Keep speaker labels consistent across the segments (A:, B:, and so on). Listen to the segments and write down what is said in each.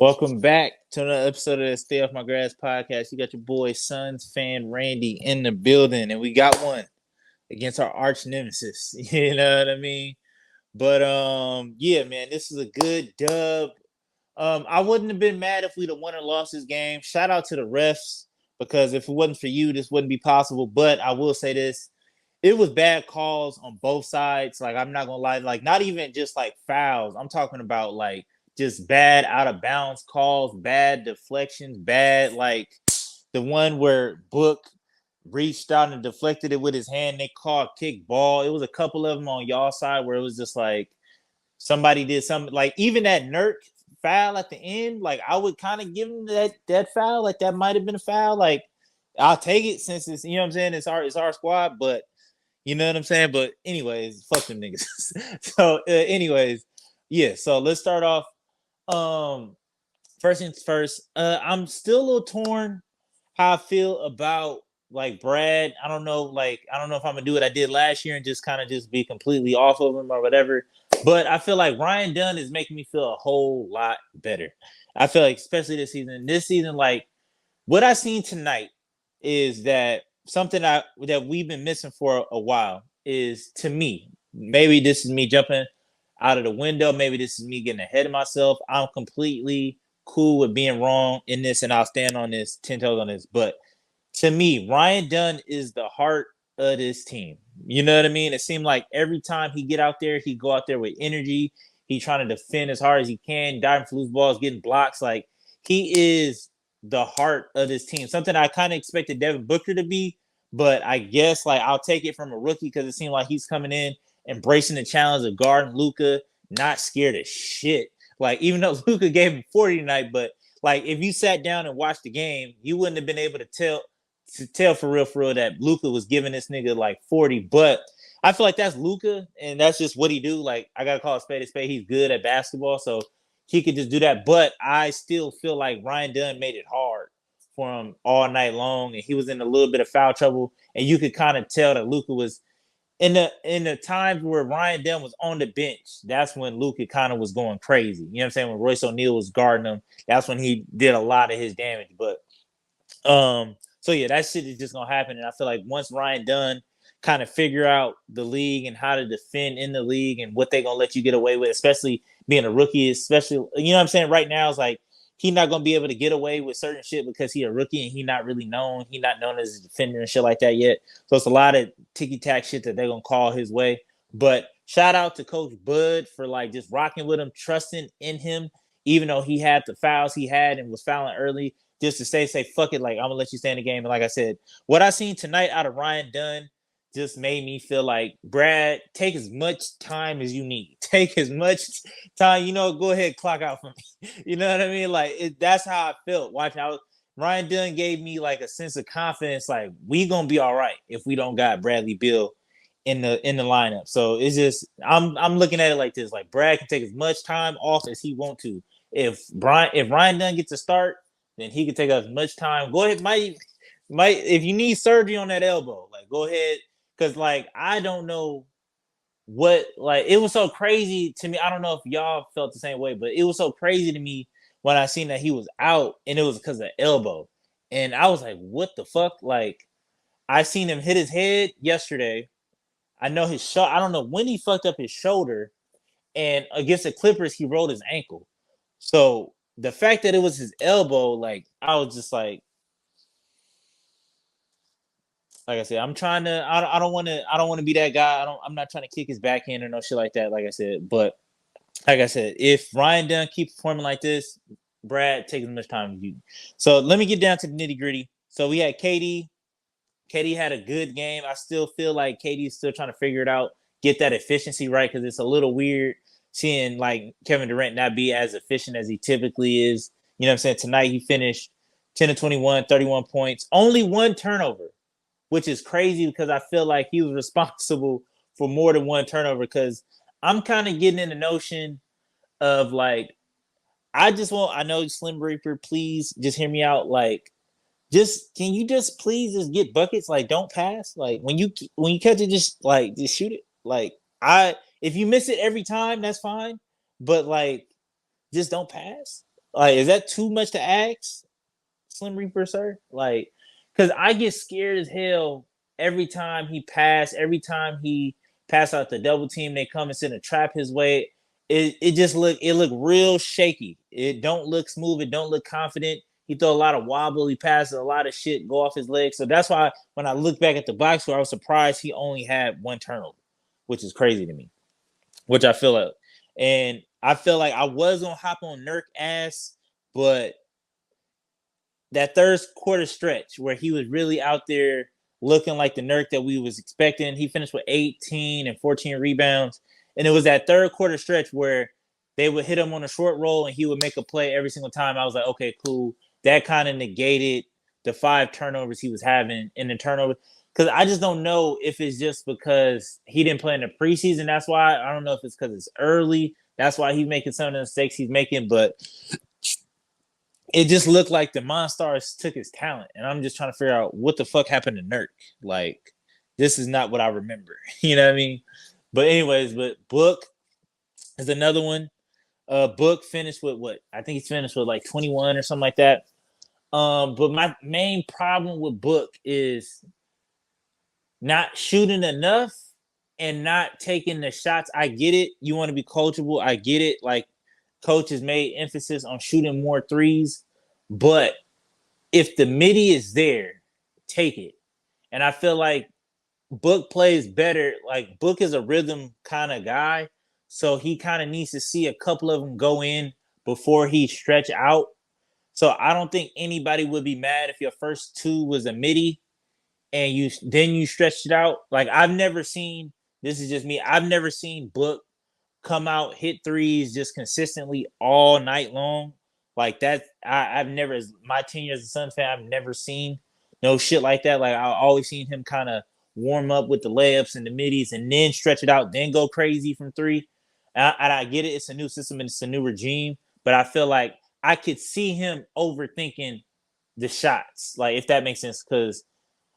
A: Welcome back to another episode of the Stay Off My Grass podcast. You got your boy Suns fan Randy in the building, and we got one against our arch nemesis. You know what I mean? But yeah, man, this is a good dub. I wouldn't have been mad if we'd have won or lost this game. Shout out to the refs because if it wasn't for you, this wouldn't be possible. But I will say this: it was bad calls on both sides. Like I'm not gonna lie, like not even just like fouls. I'm talking about like just bad out of bounds calls, bad deflections, bad like the one where Book reached out and deflected it with his hand. They called kick ball. It was a couple of them on y'all side where it was just like somebody did something. Like even that Nurk foul at the end, like I would kind of give him that foul. Like that might have been a foul. Like I'll take it since it's you know what I'm saying. It's our squad, but you know what I'm saying. But anyways, fuck them niggas. So anyways, yeah. So let's start off. First things first. I'm still a little torn how I feel about like Brad. I don't know if I'm gonna do what I did last year and just kind of just be completely off of him or whatever. But I feel like Ryan Dunn is making me feel a whole lot better. I feel like, especially this season. This season, like what I seen tonight is that something that we've been missing for a while is to me. Maybe this is me jumping out of the window. Maybe this is me getting ahead of myself. I'm completely cool with being wrong in this, and I'll stand on this 10 toes on this. But to me, Ryan Dunn is the heart of this team. You know what I mean? It seemed like every time he get out there, he go out there with energy. He trying to defend as hard as he can, diving for loose balls, getting blocks. Like he is the heart of this team. Something I kind of expected Devin Booker to be, but I guess like I'll take it from a rookie because it seemed like he's coming in, embracing the challenge of guarding Luka, not scared of shit. Like even though Luka gave him 40 tonight, but like if you sat down and watched the game, you wouldn't have been able to tell for real that Luka was giving this nigga like 40. But I feel like that's Luka, and that's just what he do. Like I gotta call a spade a spade. He's good at basketball, so he could just do that. But I still feel like Ryan Dunn made it hard for him all night long, and he was in a little bit of foul trouble. And you could kind of tell that Luka was in the times where Ryan Dunn was on the bench. That's when Luka kind of was going crazy. You know what I'm saying? When Royce O'Neal was guarding him, that's when he did a lot of his damage. But so yeah, that shit is just gonna happen. And I feel like once Ryan Dunn kind of figure out the league and how to defend in the league and what they gonna let you get away with, especially being a rookie, especially you know what I'm saying. Right now, it's like he not gonna be able to get away with certain shit because he a rookie and he not really known. He not known as a defender and shit like that yet. So it's a lot of ticky tack shit that they're gonna call his way. But shout out to Coach Bud for like just rocking with him, trusting in him, even though he had the fouls he had and was fouling early, just to say fuck it, like I'm gonna let you stay in the game. And like I said, what I seen tonight out of Ryan Dunn just made me feel like Brad, take as much time as you need. Take as much time, go ahead, clock out for me. You know what I mean? Like that's how I felt watching. Ryan Dunn gave me like a sense of confidence, like we gonna be all right if we don't got Bradley Beal in the lineup. So it's just I'm looking at it like this: like Brad can take as much time off as he want to. If Ryan Dunn gets a start, then he can take as much time. Go ahead, might if you need surgery on that elbow, like go ahead, because like I don't know what like it was so crazy to me. I don't know if y'all felt the same way, but it was so crazy to me when I seen that he was out and it was because of elbow, and I was like, what the fuck? Like I seen him hit his head yesterday. I know his shot. I don't know when he fucked up his shoulder, and against the Clippers, he rolled his ankle. So the fact that it was his elbow, like I was just like I said, I'm trying to. I don't want to. I don't want to be that guy. I'm not trying to kick his back end or no shit like that. Like I said, but like I said, if Ryan Dunn keeps performing like this, Brad take as much time as you. So let me get down to the nitty gritty. So we had KD. KD had a good game. I still feel like KD is still trying to figure it out, get that efficiency right, because it's a little weird seeing like Kevin Durant not be as efficient as he typically is. You know what I'm saying? Tonight he finished 10 to 21, 31 points, only one turnover, which is crazy because I feel like he was responsible for more than one turnover. Because I'm kind of getting in the notion of like, I know Slim Reaper, please just hear me out. Like, just can you just please just get buckets? Like, don't pass. Like when you catch it, just shoot it. Like if you miss it every time, that's fine. But like, just don't pass. Like, is that too much to ask, Slim Reaper, sir? Like, because I get scared as hell every time he pass out the double team. They come and send a trap his way. It just look real shaky. It don't look smooth. It don't look confident. He throw a lot of wobble. He passes a lot of shit, go off his legs. So that's why when I look back at the box score, I was surprised he only had one turnover, which is crazy to me. Which I feel like, and I feel like I was gonna hop on Nurk ass, but that third quarter stretch where he was really out there looking like the Nurk that we was expecting. He finished with 18 and 14 rebounds. And it was that third quarter stretch where they would hit him on a short roll and he would make a play every single time. I was like, okay, cool. That kind of negated the 5 turnovers he was having in the turnover. Because I just don't know if it's just because he didn't play in the preseason. That's why. I don't know if it's because it's early. That's why he's making some of the mistakes he's making. But it just looked like the Monstars took his talent, and I'm just trying to figure out what the fuck happened to Nurk. Like, this is not what I remember. You know what I mean? But anyways, but Book is another one. Book finished with what? I think he's finished with like 21 or something like that. But my main problem with Book is not shooting enough and not taking the shots. I get it. You want to be coachable. I get it. Like, coach has made emphasis on shooting more threes, but if the midi is there, take it. And I feel like Book plays better. Like, Book is a rhythm kind of guy, so he kind of needs to see a couple of them go in before he stretch out. So I don't think anybody would be mad if your first 2 was a midi and you stretched it out. Like, I've never seen, this is just me, I've never seen Book come out, hit threes just consistently all night long. Like that, I've never, my 10 years as a Suns fan, I've never seen no shit like that. Like, I've always seen him kind of warm up with the layups and the middies and then stretch it out, then go crazy from 3. And I get it, it's a new system and it's a new regime, but I feel like I could see him overthinking the shots, like, if that makes sense, because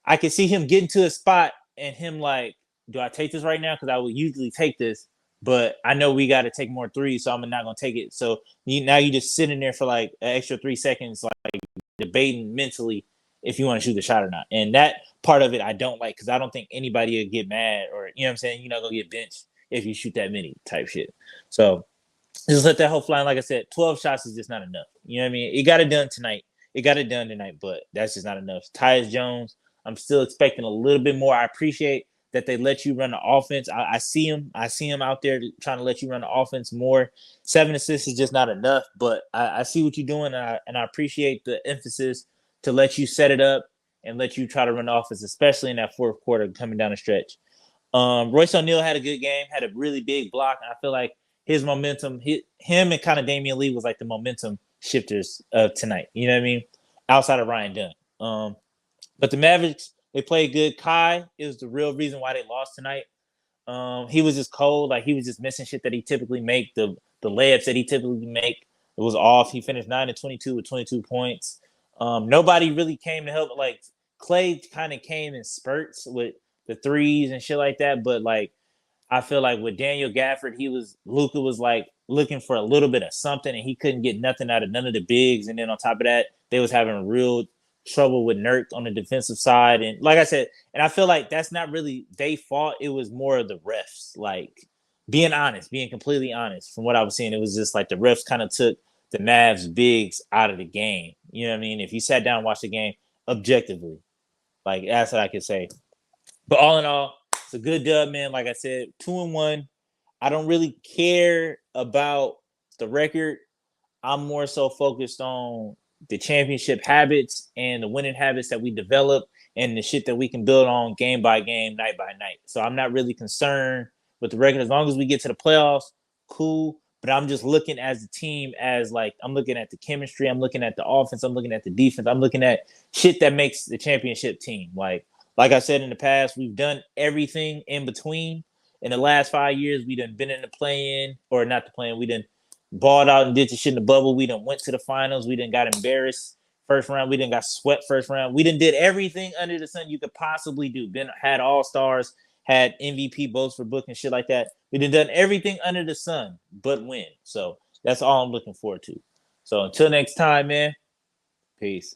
A: I could see him getting to a spot and him like, do I take this right now? Because I would usually take this, but I know we got to take more threes, so I'm not going to take it. So now you just sitting there for like an extra 3 seconds, like debating mentally if you want to shoot the shot or not. And that part of it I don't like, because I don't think anybody would get mad, or, you know what I'm saying, you're not going to get benched if you shoot that many type shit. So just let that whole fly. And like I said, 12 shots is just not enough. You know what I mean? It got it done tonight. It got it done tonight, but that's just not enough. Tyus Jones, I'm still expecting a little bit more. I appreciate that they let you run the offense. I see him. I see him out there trying to let you run the offense more. 7 assists is just not enough, but I see what you're doing, and I appreciate the emphasis to let you set it up and let you try to run the offense, especially in that fourth quarter coming down the stretch. Royce O'Neal had a good game, had a really big block. And I feel like his momentum, him and kind of Damian Lee was like the momentum shifters of tonight. You know what I mean? Outside of Ryan Dunn. But the Mavericks, they played good. Kai is the real reason why they lost tonight. He was just cold. Like, he was just missing shit that he typically make. The layups that he typically make, it was off. He finished 9 to 22 with 22 points. Nobody really came to help. Like, Clay kind of came in spurts with the threes and shit like that. But like, I feel like with Daniel Gafford, Luka was like looking for a little bit of something, and he couldn't get nothing out of none of the bigs. And then on top of that, they was having real trouble with Nurk on the defensive side. And like I said, and I feel like that's not really their fault. It was more of the refs. Like, being completely honest, from what I was seeing, it was just like the refs kind of took the Mavs bigs out of the game. You know what I mean? If you sat down and watched the game objectively, like, that's what I could say. But all in all, it's a good dub, man. Like I said, 2-1. I don't really care about the record. I'm more so focused on the championship habits and the winning habits that we develop and the shit that we can build on game by game, night by night. So I'm not really concerned with the record. As long as we get to the playoffs, cool. But I'm just looking as a team as, like, I'm looking at the chemistry. I'm looking at the offense. I'm looking at the defense. I'm looking at shit that makes the championship team. Like I said in the past, we've done everything in between. In the last 5 years, we done been in the play-in, or not the play-in. We done balled out and did the shit in the bubble. We done went to the finals. We done got embarrassed first round. We done got swept first round. We done did everything under the sun you could possibly do. Had all-stars, had MVP votes for Book and shit like that. We done everything under the sun but win. So that's all I'm looking forward to. So until next time, man. Peace.